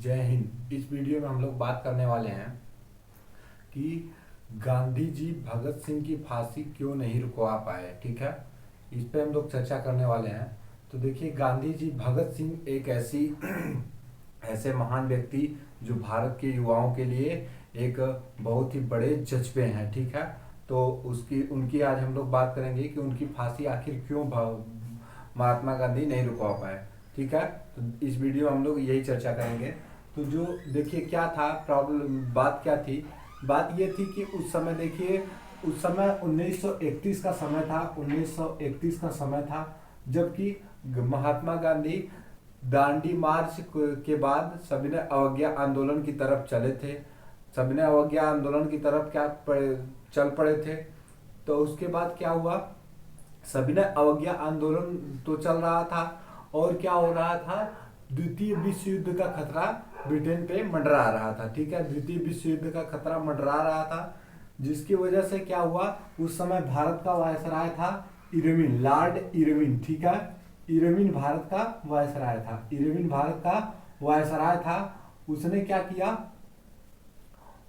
जय हिंद। इस वीडियो में हम लोग बात करने वाले हैं कि गांधी जी भगत सिंह की फांसी क्यों नहीं रुकवा पाए। ठीक है, इस पे हम लोग चर्चा करने वाले हैं। तो देखिए, गांधी जी भगत सिंह एक ऐसी ऐसे महान व्यक्ति जो भारत के युवाओं के लिए एक बहुत ही बड़े जज्बे हैं। ठीक है, तो उसकी उनकी आज हम लोग बात करेंगे कि उनकी फांसी आखिर क्यों महात्मा गांधी नहीं रुकवा पाए। ठीक है, तो इस वीडियो में हम लोग यही चर्चा करेंगे। तो जो देखिए क्या था प्रॉब्लम, बात क्या थी। बात ये थी कि उस समय देखिए, उस समय 1931 का समय था। 1931 का समय था जबकि महात्मा गांधी दांडी मार्च के बाद सविनय अवज्ञा आंदोलन की तरफ चले थे। सविनय अवज्ञा आंदोलन की तरफ चल पड़े थे। तो उसके बाद क्या हुआ, सविनय अवज्ञा आंदोलन तो चल रहा था और क्या हो रहा था, द्वितीय विश्व युद्ध का खतरा ब्रिटेन पे मंडरा रहा था। ठीक है, द्वितीय विश्व युद्ध का खतरा मंडरा रहा था, जिसकी वजह से क्या हुआ, उस समय भारत का वायसराय था इरविन, लॉर्ड इरविन। ठीक है, इरविन भारत का वायसराय था। इरविन भारत का वायसराय था। उसने क्या किया,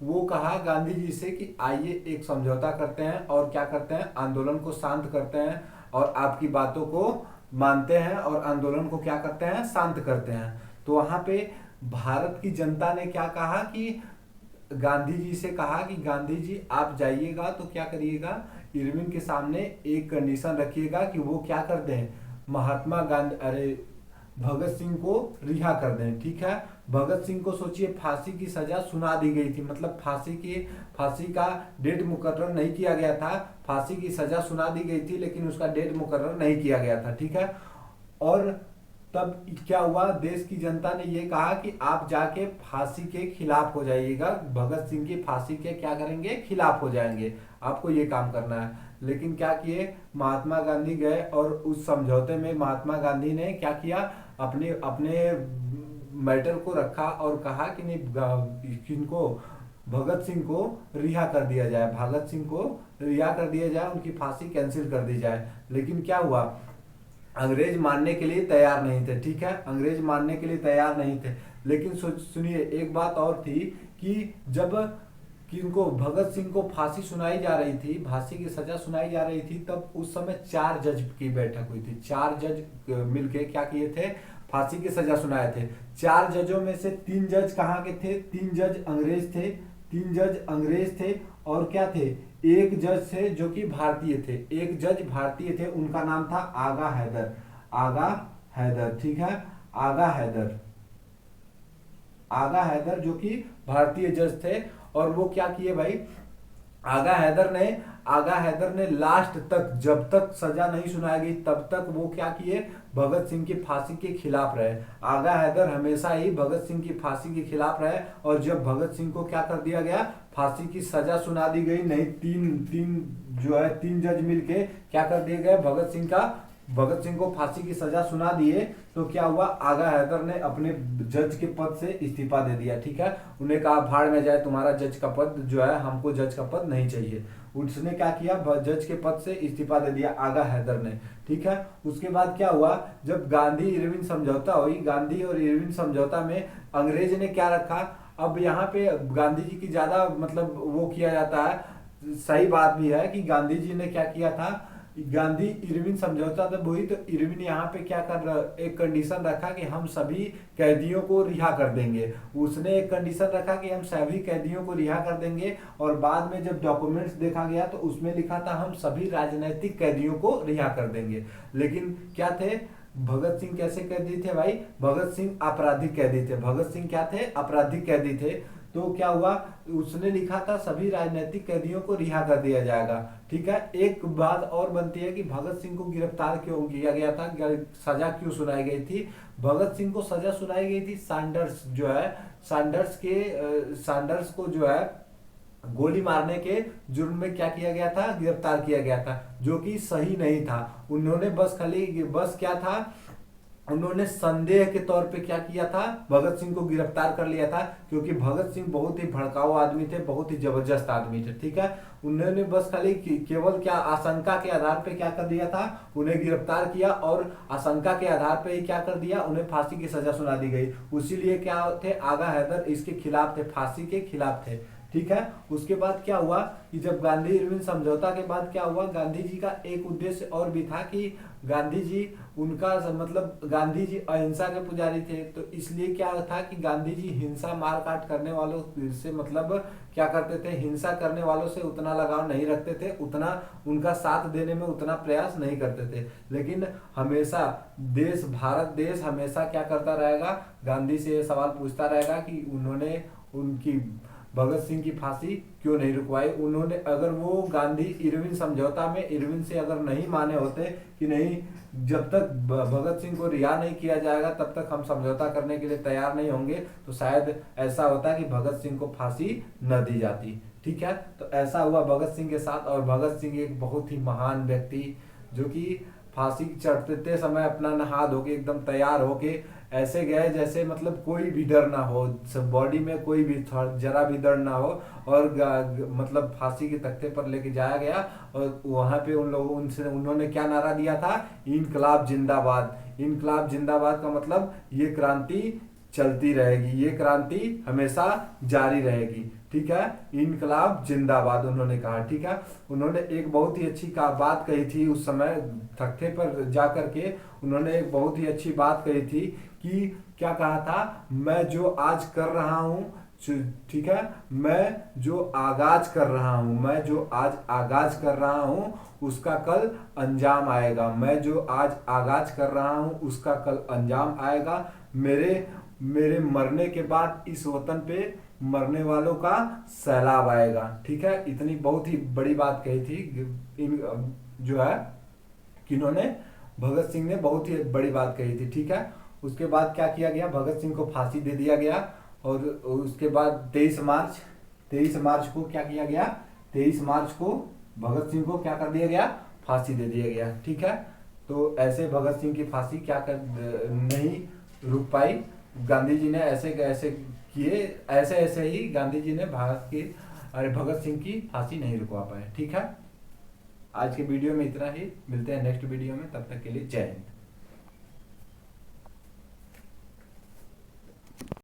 वो कहा गांधी जी से कि आइए एक समझौता करते हैं और क्या करते हैं, आंदोलन को शांत करते हैं और आपकी बातों को मानते हैं और आंदोलन को क्या करते हैं, शांत करते हैं। तो वहां पे भारत की जनता ने क्या कहा कि गांधी जी से कहा कि गांधी जी आप जाइएगा तो क्या करिएगा, इरविन के सामने एक कंडीशन रखिएगा कि वो क्या कर दें, महात्मा गांधी भगत सिंह को रिहा कर दें। ठीक है, भगत सिंह को सोचिए फांसी की सजा सुना दी गई थी, मतलब फांसी का डेट मुकर्रर नहीं किया गया था। फांसी की सजा सुना दी गई थी लेकिन उसका डेट मुकर्रर नहीं किया गया था। ठीक है, और तब क्या हुआ, देश की जनता ने ये कहा कि आप जाके फांसी के खिलाफ हो जाइएगा, भगत सिंह की फांसी के क्या करेंगे, खिलाफ हो जाएंगे, आपको ये काम करना है। लेकिन क्या किए, महात्मा गांधी गए और उस समझौते में महात्मा गांधी ने क्या किया, अपने अपने मैटर को रखा और कहा कि नहीं, किनको, भगत सिंह को रिहा कर दिया जाए, भगत सिंह को रिहा कर दिया जाए, उनकी फांसी कैंसिल कर दी जाए। लेकिन क्या हुआ, अंग्रेज मानने के लिए तैयार नहीं थे। ठीक है, अंग्रेज मानने के लिए तैयार नहीं थे। लेकिन सुनिए, एक बात और थी कि जब किनको, भगत सिंह को फांसी सुनाई जा रही थी, फांसी की सजा सुनाई जा रही थी, तब उस समय 4 जज की बैठक हुई थी। 4 जज मिलके क्या किए थे, फांसी की सजा सुनाए थे। 4 जजों में से 3 जज कहाँ के थे, 3 जज अंग्रेज थे। 3 जज अंग्रेज थे और क्या थे, एक जज थे जो कि भारतीय थे। एक जज भारतीय थे, उनका नाम था आगा हैदर। आगा हैदर, ठीक है, आगा हैदर। आगा हैदर जो कि भारतीय जज थे। और वो क्या किए भाई, आगा हैदर ने लास्ट तक, जब तक सजा नहीं सुनाई गई तब तक वो क्या किए, भगत सिंह की फांसी के खिलाफ रहे। आगा हैदर हमेशा ही भगत सिंह की फांसी के खिलाफ रहे। और जब भगत सिंह को क्या कर दिया गया, फांसी की सजा सुना दी गई, नहीं, तीन जज मिलके क्या कर दिए गए, भगत सिंह को फांसी की सजा सुना दिए। तो क्या हुआ, आगा हैदर ने अपने जज के पद से इस्तीफा दे दिया। ठीक है, उन्हें कहा भाड़ में जाए, तुम्हारा जज का पद जो है, हमको जज का पद नहीं चाहिए। उसने क्या किया, जज के पद से इस्तीफा दे दिया आगा हैदर ने। ठीक है, उसके बाद क्या हुआ, जब गांधी इरविन समझौता हुई, गांधी और इरविन समझौता में अंग्रेज ने क्या रखा, अब यहाँ पे गांधी जी की ज्यादा मतलब वो किया जाता है, सही बात भी है कि गांधी जी ने क्या किया था, गांधी इरविन समझौता तब हुई तो इरविन यहाँ पे क्या कर, एक कंडीशन रखा कि हम सभी कैदियों को रिहा कर देंगे। उसने एक कंडीशन रखा कि हम सभी कैदियों को रिहा कर देंगे, और बाद में जब डॉक्यूमेंट्स देखा गया तो उसमें लिखा था हम सभी राजनीतिक कैदियों को रिहा कर देंगे। लेकिन क्या थे, भगत सिंह कैसे कैदी थे भाई, भगत सिंह आपराधिक कैदी थे। भगत सिंह क्या थे, आपराधिक कैदी थे। तो क्या हुआ, उसने लिखा था सभी राजनीतिक कैदियों को रिहा कर दिया जाएगा। ठीक है, एक बात और बनती है कि भगत सिंह को गिरफ्तार क्यों किया गया था, सजा क्यों सुनाई गई थी। भगत सिंह को सजा सुनाई गई थी सैंडर्स को जो है गोली मारने के जुर्म में क्या किया गया था, गिरफ्तार किया गया था, जो कि सही नहीं था। उन्होंने बस क्या था, उन्होंने संदेह के तौर पे क्या किया था, भगत सिंह को गिरफ्तार कर लिया था, क्योंकि भगत सिंह बहुत ही भड़काऊ आदमी थे, बहुत ही जबरदस्त आदमी थे, ठीक है। उन्होंने बस खाली केवल क्या आशंका के आधार पे क्या कर दिया था, उन्हें गिरफ्तार किया और आशंका के आधार पे ही क्या कर दिया, उन्हें फांसी की सजा सुना दी गई। उसीलिए क्या थे, आगा हैदर इसके खिलाफ थे, फांसी के खिलाफ थे, ठीक है। उसके बाद क्या हुआ कि जब गांधी इरविन समझौता के बाद क्या हुआ, गांधी जी का एक उद्देश्य और भी था कि गांधी जी उनका मतलब गांधी जी अहिंसा के पुजारी थे, तो इसलिए क्या था कि गांधी जी हिंसा मार काट करने वालों से मतलब क्या करते थे, हिंसा करने वालों से उतना लगाव नहीं रखते थे, उतना उनका साथ देने में उतना प्रयास नहीं करते थे। लेकिन हमेशा देश, भारत देश हमेशा क्या करता रहेगा, गांधी से ये सवाल पूछता रहेगा कि उन्होंने उनकी भगत सिंह की फांसी क्यों नहीं रुकवाई। उन्होंने अगर वो गांधी इरविन समझौता में इरविन से अगर नहीं माने होते कि नहीं, जब तक भगत सिंह को रिहा नहीं किया जाएगा तब तक हम समझौता करने के लिए तैयार नहीं होंगे, तो शायद ऐसा होता कि भगत सिंह को फांसी न दी जाती, ठीक है। तो ऐसा हुआ भगत सिंह के साथ, और भगत सिंह एक बहुत ही महान व्यक्ति जो कि फांसी चढ़ते समय अपना नहा धो के एकदम तैयार होके ऐसे गए जैसे मतलब कोई भी डर ना हो, सब बॉडी में कोई भी जरा भी दर्द ना हो, और मतलब फांसी के तख्ते पर लेके जाया गया। और वहां पे उन लोगों उनसे उन्होंने क्या नारा दिया था, इनकलाब जिंदाबाद। इनकलाब जिंदाबाद का मतलब ये क्रांति चलती रहेगी, ये क्रांति हमेशा जारी रहेगी, ठीक है। इनकलाब जिंदाबाद उन्होंने कहा, ठीक है। उन्होंने एक बहुत ही अच्छी बात कही थी उस समय तख्ते पर जा करके, उन्होंने एक बहुत ही अच्छी बात कही थी कि क्या कहा था, मैं जो आज कर रहा हूँ, ठीक है, मैं जो आगाज कर रहा हूँ, मैं जो आज आगाज कर रहा हूँ उसका कल अंजाम आएगा। मैं जो आज आगाज कर रहा हूँ उसका कल अंजाम आएगा। मेरे मरने के बाद इस वतन पे मरने वालों का सैलाब आएगा, ठीक है। इतनी बहुत ही बड़ी बात कही थी इन जो है किन्होंने, भगत सिंह ने बहुत ही बड़ी बात कही थी, ठीक है। उसके बाद क्या किया गया, भगत सिंह को फांसी दे दिया गया। और उसके बाद 23 मार्च को क्या किया गया, 23 मार्च को भगत सिंह को क्या कर दिया गया, फांसी दे दिया गया, ठीक है। तो ऐसे भगत सिंह की फांसी क्या कर नहीं रुक पाई। गांधी जी ने ऐसे ऐसे किए, ऐसे ऐसे ही गांधी जी ने भगत सिंह की फांसी नहीं रुकवा पाए, ठीक है। आज के वीडियो में इतना ही, मिलते हैं नेक्स्ट वीडियो में, तब तक के लिए जय हिंद।